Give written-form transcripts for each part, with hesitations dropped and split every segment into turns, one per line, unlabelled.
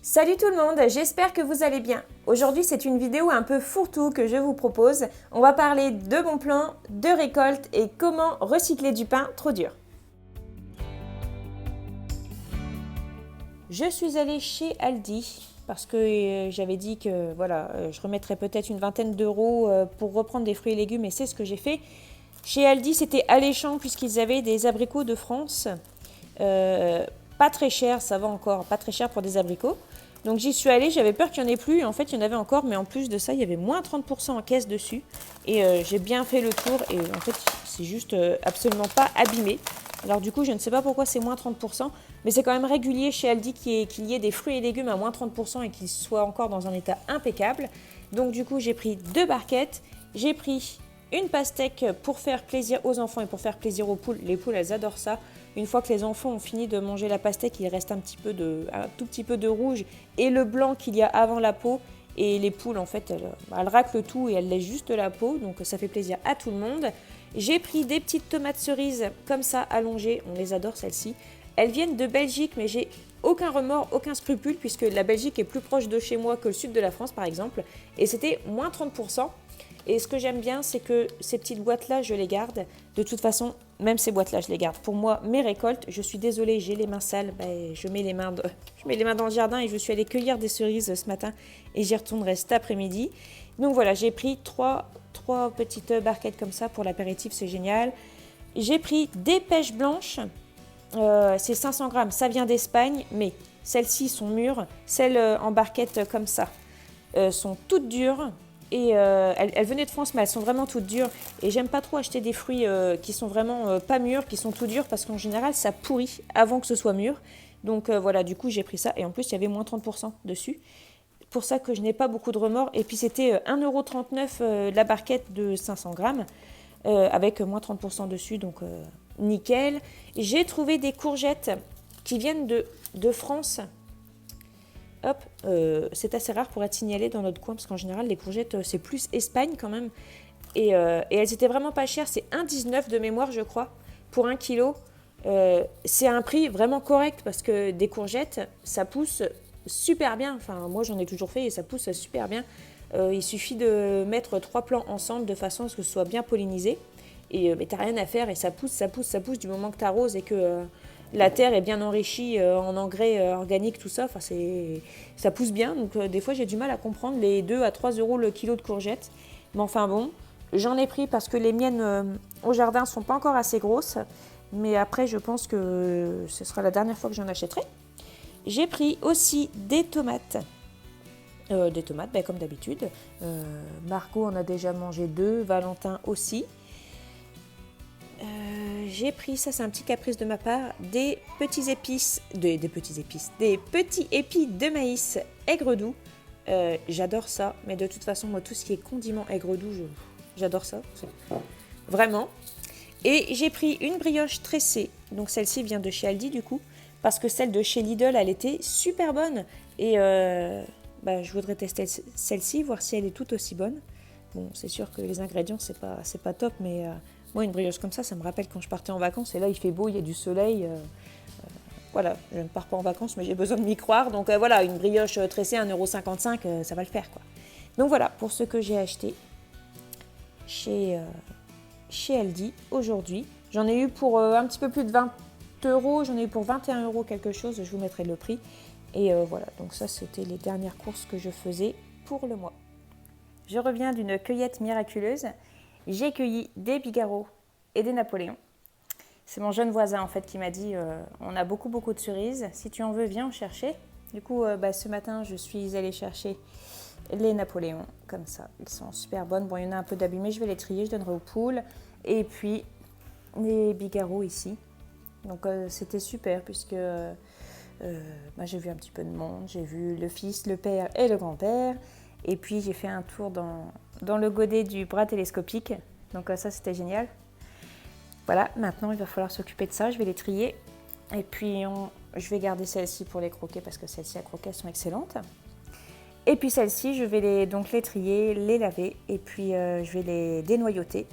Salut tout le monde, j'espère que vous allez bien. Aujourd'hui c'est une vidéo un peu fourre-tout que je vous propose. On va parler de bons plans, de récolte et comment recycler du pain trop dur. Je suis allée chez Aldi parce que j'avais dit que voilà, je remettrais peut-être une vingtaine d'euros pour reprendre des fruits et légumes et c'est ce que j'ai fait. Chez Aldi c'était alléchant puisqu'ils avaient des abricots de France. Pas très cher, ça va encore, pas très cher pour des abricots. Donc j'y suis allée, j'avais peur qu'il n'y en ait plus. En fait, il y en avait encore, mais en plus de ça, il y avait moins 30% en caisse dessus. Et j'ai bien fait le tour et en fait, c'est juste absolument pas abîmé. Alors du coup, je ne sais pas pourquoi c'est moins 30%, mais c'est quand même régulier chez Aldi qu'il y ait des fruits et légumes à moins 30% et qu'ils soient encore dans un état impeccable. Donc du coup, j'ai pris 2 barquettes, j'ai pris une pastèque pour faire plaisir aux enfants et pour faire plaisir aux poules. Les poules, elles adorent ça. Une fois que les enfants ont fini de manger la pastèque, il reste un tout petit peu de rouge et le blanc qu'il y a avant la peau. Et les poules, en fait, elles raclent tout et elles laissent juste la peau. Donc ça fait plaisir à tout le monde. J'ai pris des petites tomates cerises comme ça, allongées. On les adore, celles-ci. Elles viennent de Belgique, mais j'ai aucun remords, aucun scrupule, puisque la Belgique est plus proche de chez moi que le sud de la France, par exemple. Et c'était moins 30%. Et ce que j'aime bien, c'est que ces petites boîtes-là, je les garde. De toute façon, même ces boîtes-là, je les garde. Pour moi, mes récoltes, je suis désolée, j'ai les mains sales. Je mets les mains dans le jardin et je suis allée cueillir des cerises ce matin et j'y retournerai cet après-midi. Donc voilà, j'ai pris trois petites barquettes comme ça pour l'apéritif, c'est génial. J'ai pris des pêches blanches. C'est 500 grammes, ça vient d'Espagne, mais celles-ci sont mûres. Celles en barquette comme ça sont toutes dures. Et elles venaient de France, mais elles sont vraiment toutes dures. Et j'aime pas trop acheter des fruits qui sont vraiment pas mûrs, qui sont tout durs, parce qu'en général, ça pourrit avant que ce soit mûr. Donc voilà, du coup, j'ai pris ça. Et en plus, il y avait moins 30% dessus. Pour ça que je n'ai pas beaucoup de remords. Et puis, c'était 1,39 € la barquette de 500 grammes, avec moins 30% dessus. Donc, nickel. J'ai trouvé des courgettes qui viennent de France. Hop, c'est assez rare pour être signalé dans notre coin parce qu'en général les courgettes c'est plus Espagne quand même et elles étaient vraiment pas chères, c'est 1,19 € de mémoire je crois pour 1 kilo. C'est un prix vraiment correct parce que des courgettes ça pousse super bien, enfin moi j'en ai toujours fait et ça pousse super bien. Il suffit de mettre 3 plants ensemble de façon à ce que ce soit bien pollinisé et mais t'as rien à faire et ça pousse du moment que t'arroses et que la terre est bien enrichie en engrais organiques, tout ça. Enfin, ça pousse bien. Donc, des fois, j'ai du mal à comprendre les 2 à 3 € le kilo de courgettes. Mais enfin, bon, j'en ai pris parce que les miennes au jardin ne sont pas encore assez grosses. Mais après, je pense que ce sera la dernière fois que j'en achèterai. J'ai pris aussi des tomates. Comme d'habitude. Margot en a déjà mangé 2, Valentin aussi. J'ai pris, ça c'est un petit caprice de ma part, des petits épis de maïs aigre doux. J'adore ça, mais de toute façon, moi, tout ce qui est condiment aigre doux, j'adore ça. Vraiment. Et j'ai pris une brioche tressée, donc celle-ci vient de chez Aldi du coup, parce que celle de chez Lidl, elle était super bonne. Et je voudrais tester celle-ci, voir si elle est tout aussi bonne. Bon, c'est sûr que les ingrédients, c'est pas top, mais moi, une brioche comme ça me rappelle quand je partais en vacances. Et là, il fait beau, il y a du soleil. Voilà, je ne pars pas en vacances, mais j'ai besoin de m'y croire. Donc voilà, une brioche tressée, 1,55 €, ça va le faire, quoi. Donc voilà, pour ce que j'ai acheté chez Aldi aujourd'hui. J'en ai eu pour un petit peu plus de 20 €. J'en ai eu pour 21 € quelque chose. Je vous mettrai le prix. Et voilà, donc ça, c'était les dernières courses que je faisais pour le mois. Je reviens d'une cueillette miraculeuse. J'ai cueilli des bigarros et des napoléons. C'est mon jeune voisin en fait qui m'a dit on a beaucoup de cerises, si tu en veux viens en chercher. Du coup ce matin je suis allée chercher les napoléons comme ça, ils sont super bonnes. Bon il y en a un peu d'abîmés, je vais les trier, je donnerai aux poules. Et puis les bigarros ici. Donc c'était super puisque j'ai vu un petit peu de monde, j'ai vu le fils, le père et le grand-père. Et puis j'ai fait un tour dans le godet du bras télescopique. Donc ça c'était génial. Voilà, maintenant il va falloir s'occuper de ça. Je vais les trier. Et puis je vais garder celles-ci pour les croquer parce que celles-ci à croquer sont excellentes. Et puis celles-ci, je vais les trier, les laver. Et puis je vais les dénoyauter.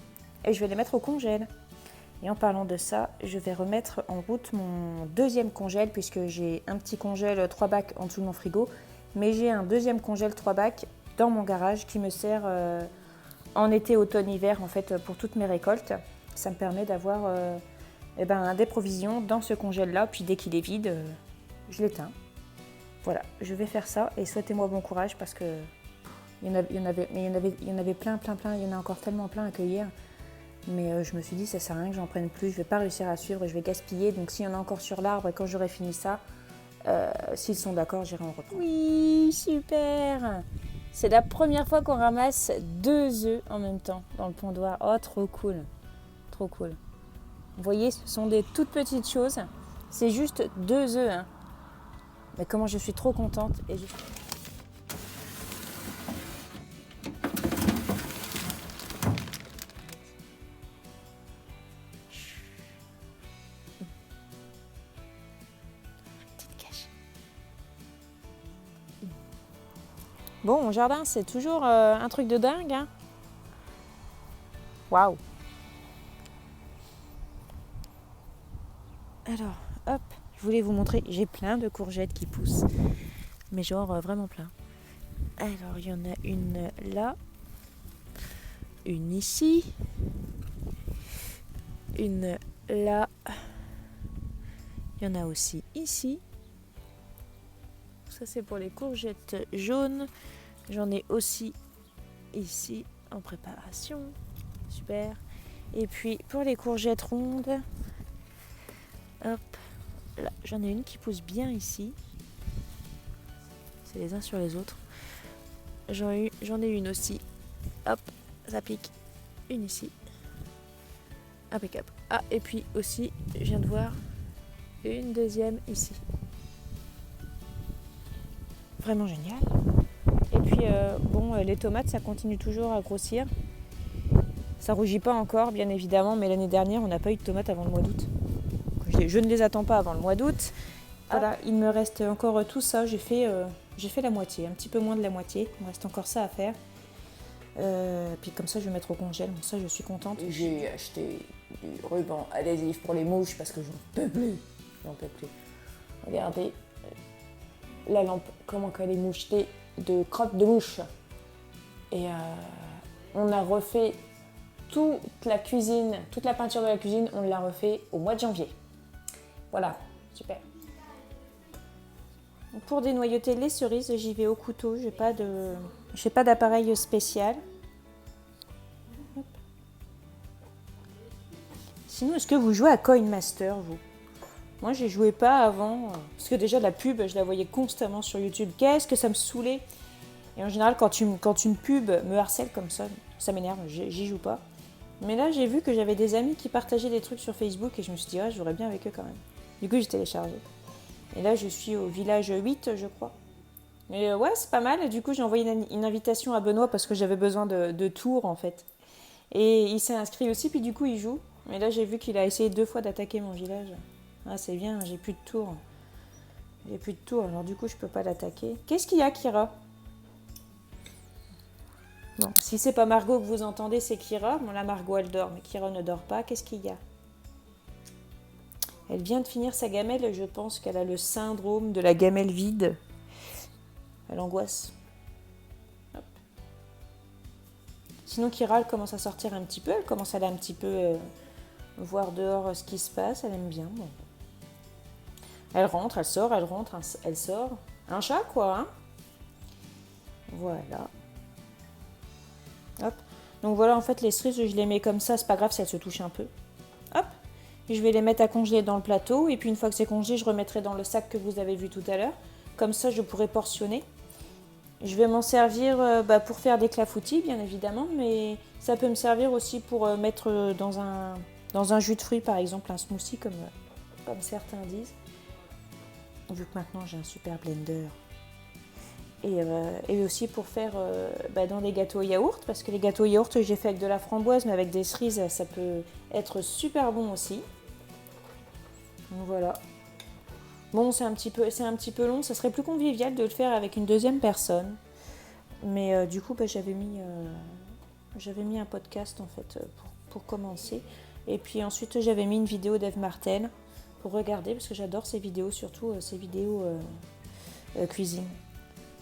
Et je vais les mettre au congèle. Et en parlant de ça, je vais remettre en route mon deuxième congèle, puisque j'ai un petit congèle 3 bacs en dessous de mon frigo, mais j'ai un deuxième congèle 3 bacs dans mon garage qui me sert en été, automne, hiver en fait pour toutes mes récoltes. Ça me permet d'avoir des provisions dans ce congèle-là, puis dès qu'il est vide, je l'éteins. Voilà, je vais faire ça et souhaitez-moi bon courage parce que il y en avait plein, il y en a encore tellement plein à cueillir. Mais je me suis dit, ça sert à rien que j'en prenne plus, je vais pas réussir à suivre et je vais gaspiller. Donc s'il y en a encore sur l'arbre et quand j'aurai fini ça, s'ils sont d'accord, j'irai en reprendre. Oui, super! C'est la première fois qu'on ramasse 2 œufs en même temps dans le pondoir. Oh, trop cool! Trop cool. Vous voyez, ce sont des toutes petites choses. C'est juste 2 œufs. Hein. Mais comment je suis trop contente. Et je... Bon, mon jardin, c'est toujours un truc de dingue. Hein. Waouh! Alors, hop, je voulais vous montrer. J'ai plein de courgettes qui poussent. Mais genre, vraiment plein. Alors, il y en a une là. Une ici. Une là. Il y en a aussi ici. Ça, c'est pour les courgettes jaunes. J'en ai aussi ici en préparation. Super. Et puis, pour les courgettes rondes, hop, là, j'en ai une qui pousse bien ici. C'est les uns sur les autres. J'en ai une aussi. Hop, ça pique. Une ici. Impeccable. Ah, et puis aussi, je viens de voir une deuxième ici. Vraiment génial. Et puis, les tomates, ça continue toujours à grossir. Ça rougit pas encore, bien évidemment, mais l'année dernière, on n'a pas eu de tomates avant le mois d'août. Je ne les attends pas avant le mois d'août. Voilà, il me reste encore tout ça. J'ai fait la moitié, un petit peu moins de la moitié. Il me reste encore ça à faire. Puis comme ça, je vais mettre au congèle. Bon, ça, je suis contente.
J'ai acheté du ruban adhésif pour les mouches parce que j'en peux plus. Regardez la lampe, comment qu'elle est mouchetée de crottes de mouche. Et on a refait toute la cuisine, toute la peinture de la cuisine, on l'a refait au mois de janvier. Voilà, super.
Pour dénoyauter les cerises, j'y vais au couteau. J'ai pas d'appareil spécial. Hop. Sinon, est-ce que vous jouez à Coin Master, vous? Moi, j'y jouais pas avant. Parce que déjà, la pub, je la voyais constamment sur YouTube. Qu'est-ce que ça me saoulait? Et en général, quand une pub me harcèle comme ça m'énerve, j'y joue pas. Mais là, j'ai vu que j'avais des amis qui partageaient des trucs sur Facebook et je me suis dit, ouais, je jouerais bien avec eux quand même. Du coup, j'ai téléchargé. Et là, je suis au village 8, je crois. Et ouais, c'est pas mal. Et du coup, j'ai envoyé une invitation à Benoît parce que j'avais besoin de tours, en fait. Et il s'est inscrit aussi, puis du coup, il joue. Et là, j'ai vu qu'il a essayé 2 fois d'attaquer mon village. Ah, c'est bien, j'ai plus de tours. Alors du coup, je peux pas l'attaquer. Qu'est-ce qu'il y a, Kira? Bon, si c'est pas Margot que vous entendez, c'est Kira. Bon, là, Margot, elle dort, mais Kira ne dort pas. Qu'est-ce qu'il y a? Elle vient de finir sa gamelle et je pense qu'elle a le syndrome de la gamelle vide. Elle angoisse. Hop. Sinon, Kira, elle commence à sortir un petit peu. Elle commence à aller un petit peu voir dehors ce qui se passe. Elle aime bien. Bon. Elle rentre, elle sort, elle rentre, elle sort. Un chat, quoi. Hein, voilà. Hop. Donc voilà, en fait, les cerises, je les mets comme ça. C'est pas grave si elles se touchent un peu. Hop. Et je vais les mettre à congeler dans le plateau. Et puis une fois que c'est congelé, je remettrai dans le sac que vous avez vu tout à l'heure. Comme ça, je pourrai portionner. Je vais m'en servir pour faire des clafoutis, bien évidemment. Mais ça peut me servir aussi pour mettre dans un jus de fruits, par exemple, un smoothie, comme certains disent. Vu que maintenant, j'ai un super blender. Et aussi pour faire dans des gâteaux yaourt. Parce que les gâteaux yaourt, j'ai fait avec de la framboise, mais avec des cerises, ça peut être super bon aussi. Donc voilà. Bon, c'est un petit peu long. Ça serait plus convivial de le faire avec une deuxième personne. Mais du coup, j'avais mis un podcast en fait pour commencer. Et puis ensuite j'avais mis une vidéo d'Eve Martel pour regarder parce que j'adore ces vidéos, surtout ces vidéos cuisine.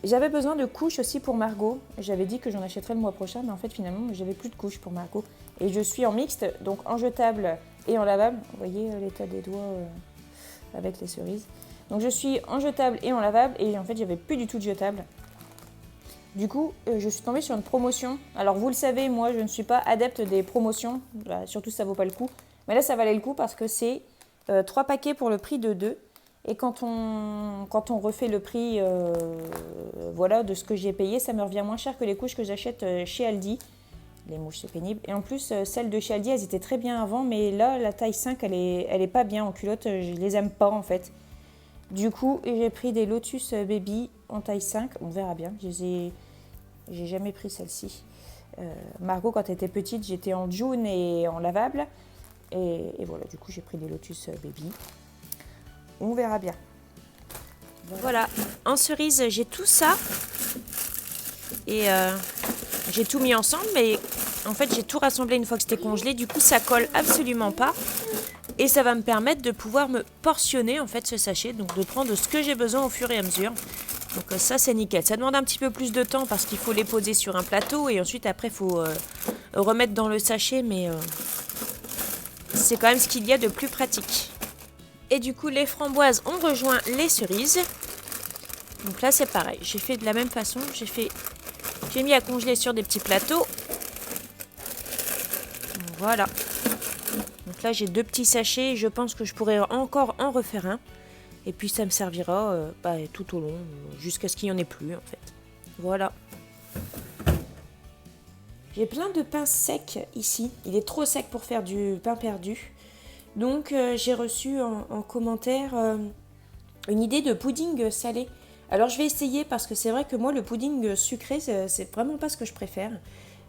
J'avais besoin de couches aussi pour Margot. J'avais dit que j'en achèterais le mois prochain, mais en fait finalement j'avais plus de couches pour Margot. Et je suis en mixte, donc en jetable et en lavable. Vous voyez l'état des doigts avec les cerises. Donc je suis en jetable et en lavable et en fait j'avais plus du tout de jetable. Du coup je suis tombée sur une promotion. Alors vous le savez, moi je ne suis pas adepte des promotions, surtout ça vaut pas le coup. Mais là ça valait le coup parce que c'est 3 paquets pour le prix de 2. Et quand on refait le prix voilà, de ce que j'ai payé, ça me revient moins cher que les couches que j'achète chez Aldi. Les mouches, c'est pénible. Et en plus, celles de chez Aldi, elles étaient très bien avant. Mais là, la taille 5, elle est pas bien en culotte. Je les aime pas, en fait. Du coup, j'ai pris des Lotus Baby en taille 5. On verra bien. J'ai jamais pris celle-ci. Margot, quand elle était petite, j'étais en jaune et en lavable. Et voilà, du coup, j'ai pris des Lotus Baby. On verra bien. Voilà, en cerise, j'ai tout ça. Et j'ai tout mis ensemble, mais en fait, j'ai tout rassemblé une fois que c'était congelé. Du coup, ça colle absolument pas. Et ça va me permettre de pouvoir me portionner, en fait, ce sachet. Donc, de prendre ce que j'ai besoin au fur et à mesure. Donc, ça, c'est nickel. Ça demande un petit peu plus de temps parce qu'il faut les poser sur un plateau. Et ensuite, après, il faut remettre dans le sachet. Mais c'est quand même ce qu'il y a de plus pratique. Et du coup, les framboises ont rejoint les cerises. Donc là, c'est pareil. J'ai fait de la même façon. J'ai mis à congeler sur des petits plateaux. Voilà. Donc là, j'ai 2 petits sachets. Je pense que je pourrais encore en refaire un. Et puis, ça me servira tout au long, jusqu'à ce qu'il n'y en ait plus, en fait. Voilà. J'ai plein de pain sec ici. Il est trop sec pour faire du pain perdu. Donc j'ai reçu en commentaire une idée de pudding salé. Alors je vais essayer parce que c'est vrai que moi le pudding sucré c'est vraiment pas ce que je préfère.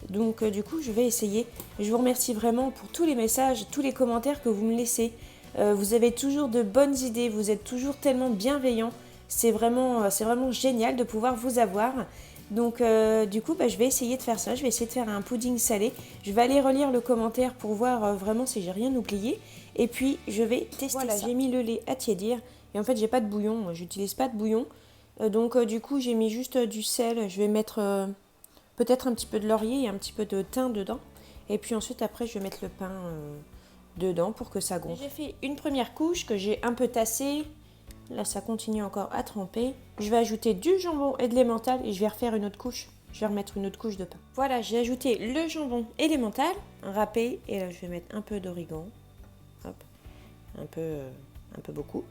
Donc du coup je vais essayer. Je vous remercie vraiment pour tous les messages, tous les commentaires que vous me laissez. Vous avez toujours de bonnes idées, vous êtes toujours tellement bienveillants. C'est vraiment génial de pouvoir vous avoir. Donc du coup je vais essayer de faire ça, je vais essayer de faire un pudding salé. Je vais aller relire le commentaire pour voir vraiment si j'ai rien oublié. Et puis je vais tester ça. J'ai mis le lait à tiédir et en fait j'ai pas de bouillon, moi j'utilise pas de bouillon. Donc du coup j'ai mis juste du sel, je vais mettre peut-être un petit peu de laurier et un petit peu de thym dedans. Et puis ensuite après je vais mettre le pain dedans pour que ça gonfle. J'ai fait une première couche que j'ai un peu tassée. Là, ça continue encore à tremper. Je vais ajouter du jambon et de l'emmental et je vais refaire une autre couche. Je vais remettre une autre couche de pain. Voilà, j'ai ajouté le jambon et l'emmental râpé. Et là, je vais mettre un peu d'origan. Hop, un peu beaucoup.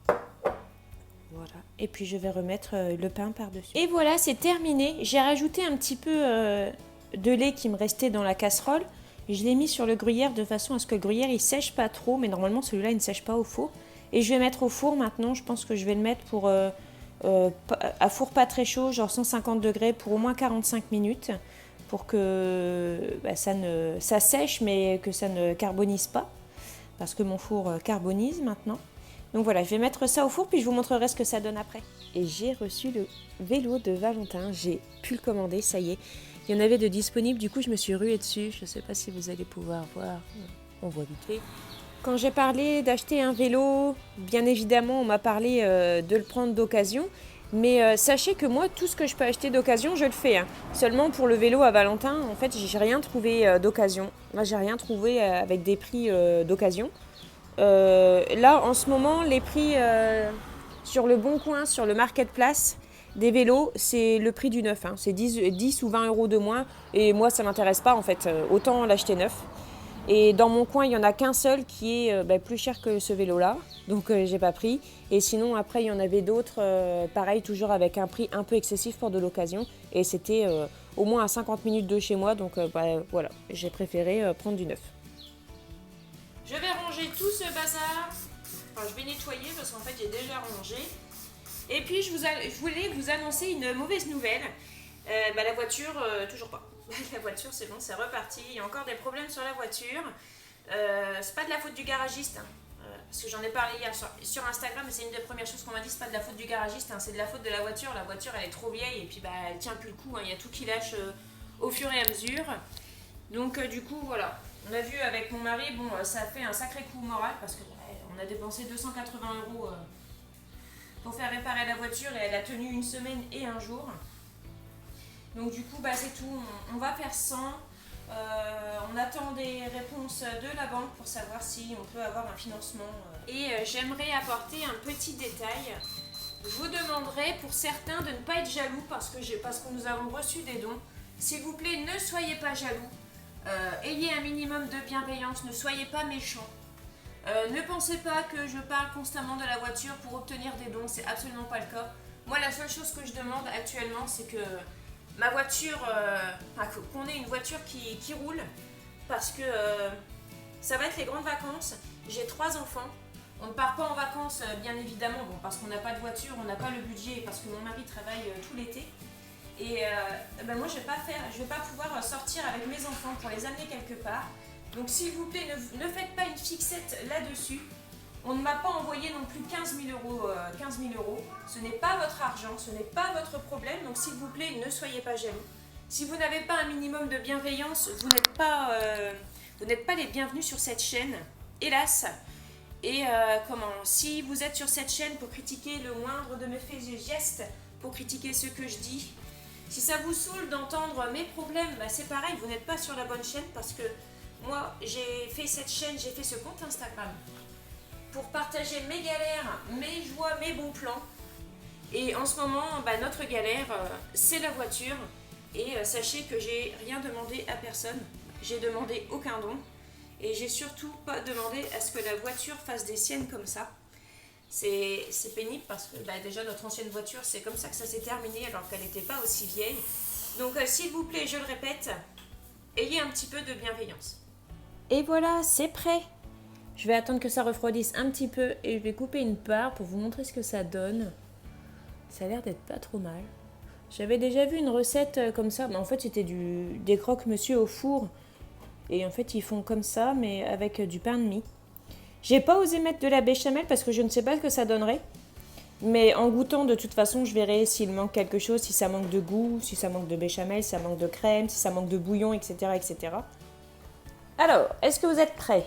Voilà. Et puis, je vais remettre le pain par-dessus. Et voilà, c'est terminé. J'ai rajouté un petit peu de lait qui me restait dans la casserole. Je l'ai mis sur le gruyère de façon à ce que le gruyère, il sèche pas trop. Mais normalement, celui-là, il ne sèche pas au four. Et je vais mettre au four maintenant, je pense que je vais le mettre pour à four pas très chaud, genre 150 degrés pour au moins 45 minutes, pour que ça sèche mais que ça ne carbonise pas, parce que mon four carbonise maintenant. Donc voilà, je vais mettre ça au four puis je vous montrerai ce que ça donne après. Et j'ai reçu le vélo de Valentin, j'ai pu le commander, ça y est. Il y en avait de disponibles, du coup je me suis ruée dessus, je ne sais pas si vous allez pouvoir voir, on voit vite fait. Quand j'ai parlé d'acheter un vélo, bien évidemment, on m'a parlé de le prendre d'occasion. Mais sachez que moi, tout ce que je peux acheter d'occasion, je le fais. Hein. Seulement pour le vélo à Valentin, en fait, j'ai rien trouvé d'occasion. Moi, j'ai rien trouvé avec des prix d'occasion. Là, en ce moment, les prix sur le Bon Coin, sur le Marketplace, des vélos, c'est le prix du neuf. Hein. C'est 10 ou 20 euros de moins. Et moi, ça ne m'intéresse pas, en fait. Autant l'acheter neuf. Et dans mon coin, il n'y en a qu'un seul qui est plus cher que ce vélo-là. Donc, j'ai pas pris. Et sinon, après, il y en avait d'autres, pareil, toujours avec un prix un peu excessif pour de l'occasion. Et c'était au moins à 50 minutes de chez moi. Donc, voilà, j'ai préféré prendre du neuf. Je vais ranger tout ce bazar. Enfin, je vais nettoyer parce qu'en fait, j'ai déjà rangé. Et puis, je voulais vous annoncer une mauvaise nouvelle. La voiture, toujours pas. La voiture, c'est bon, c'est reparti. Il y a encore des problèmes sur la voiture. C'est pas de la faute du garagiste. Hein. Parce que j'en ai parlé hier sur Instagram, mais c'est une des premières choses qu'on m'a dit. C'est pas de la faute du garagiste, hein, c'est de la faute de la voiture. La voiture, elle est trop vieille et puis elle tient plus le coup. Hein. Il y a tout qui lâche au fur et à mesure. Donc, du coup, voilà. On a vu avec mon mari, bon, ça a fait un sacré coup moral parce qu'on a dépensé 280 € pour faire réparer la voiture et elle a tenu une semaine et un jour. Donc du coup, c'est tout. On va faire 100. On attend des réponses de la banque pour savoir si on peut avoir un financement. Et j'aimerais apporter un petit détail. Je vous demanderai pour certains de ne pas être jaloux parce que nous avons reçu des dons. S'il vous plaît, ne soyez pas jaloux. Ayez un minimum de bienveillance, ne soyez pas méchants. Ne pensez pas que je parle constamment de la voiture pour obtenir des dons, c'est absolument pas le cas. Moi, la seule chose que je demande actuellement, c'est que ma voiture, qu'on ait une voiture qui roule, parce que ça va être les grandes vacances. J'ai 3 enfants. On ne part pas en vacances, bien évidemment, parce qu'on n'a pas de voiture, on n'a pas le budget, parce que mon mari travaille tout l'été. Et moi, je vais pas pouvoir sortir avec mes enfants pour les amener quelque part. Donc, s'il vous plaît, ne faites pas une fixette là-dessus. On ne m'a pas envoyé non plus 15 000 €. Ce n'est pas votre argent, ce n'est pas votre problème. Donc, s'il vous plaît, ne soyez pas jaloux. Si vous n'avez pas un minimum de bienveillance, vous n'êtes pas les bienvenus sur cette chaîne, hélas. Et si vous êtes sur cette chaîne pour critiquer le moindre de mes faits et gestes, pour critiquer ce que je dis, si ça vous saoule d'entendre mes problèmes, c'est pareil, vous n'êtes pas sur la bonne chaîne parce que moi, j'ai fait cette chaîne, j'ai fait ce compte Instagram pour partager mes galères, mes joies, mes bons plans. Et en ce moment, notre galère, c'est la voiture. Et sachez que j'ai rien demandé à personne. J'ai demandé aucun don. Et j'ai surtout pas demandé à ce que la voiture fasse des siennes comme ça. C'est pénible parce que déjà notre ancienne voiture, c'est comme ça que ça s'est terminé alors qu'elle n'était pas aussi vieille. Donc s'il vous plaît, je le répète, ayez un petit peu de bienveillance. Et voilà, c'est prêt. Je vais attendre que ça refroidisse un petit peu et je vais couper une part pour vous montrer ce que ça donne. Ça a l'air d'être pas trop mal. J'avais déjà vu une recette comme ça, mais en fait c'était des croque-monsieur au four. Et en fait ils font comme ça, mais avec du pain de mie. J'ai pas osé mettre de la béchamel parce que je ne sais pas ce que ça donnerait. Mais en goûtant, de toute façon, je verrai s'il manque quelque chose, si ça manque de goût, si ça manque de béchamel, si ça manque de crème, si ça manque de bouillon, etc. etc. Alors, est-ce que vous êtes prêts?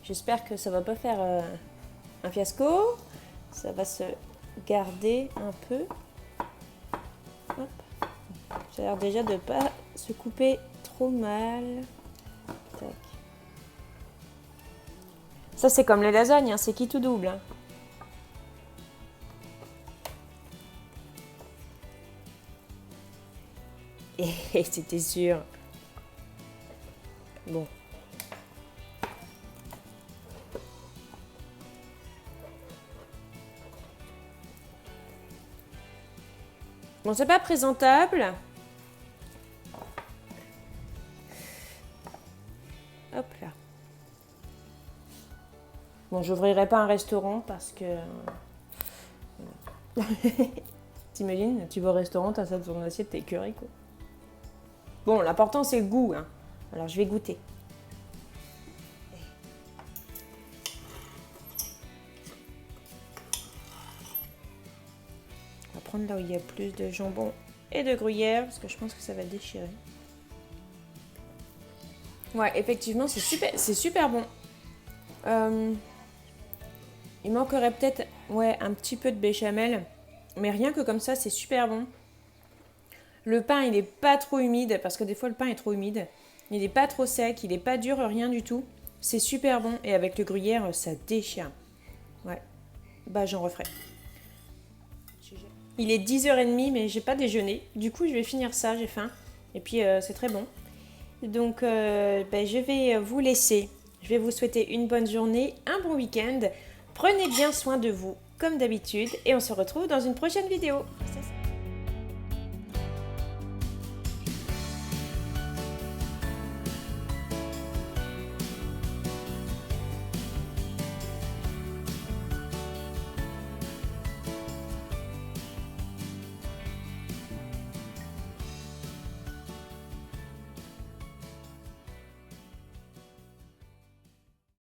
J'espère que ça va pas faire un fiasco. Ça va se garder un peu. Hop. Ça a l'air déjà de pas se couper trop mal. Tac. Ça, c'est comme les lasagnes, c'est qui tout double. Et c'était sûr. Bon. Bon, c'est pas présentable. Hop là. Bon, j'ouvrirai pas un restaurant parce que... T'imagines, tu vas au restaurant, t'as ça dans ton assiette, t'es écœuré, quoi. Bon, l'important, c'est le goût, hein. Alors, je vais goûter. On va prendre là où il y a plus de jambon et de gruyère, parce que je pense que ça va déchirer. Ouais, effectivement, c'est super bon. Il manquerait peut-être un petit peu de béchamel, mais rien que comme ça, c'est super bon. Le pain, il n'est pas trop humide, parce que des fois, le pain est trop humide. Il n'est pas trop sec, il n'est pas dur, rien du tout. C'est super bon, et avec le gruyère, ça déchire. Ouais, j'en referai. Il est 10h30, mais j'ai pas déjeuné. Du coup, je vais finir ça, j'ai faim. Et puis, c'est très bon. Donc, je vais vous laisser. Je vais vous souhaiter une bonne journée, un bon week-end. Prenez bien soin de vous, comme d'habitude. Et on se retrouve dans une prochaine vidéo.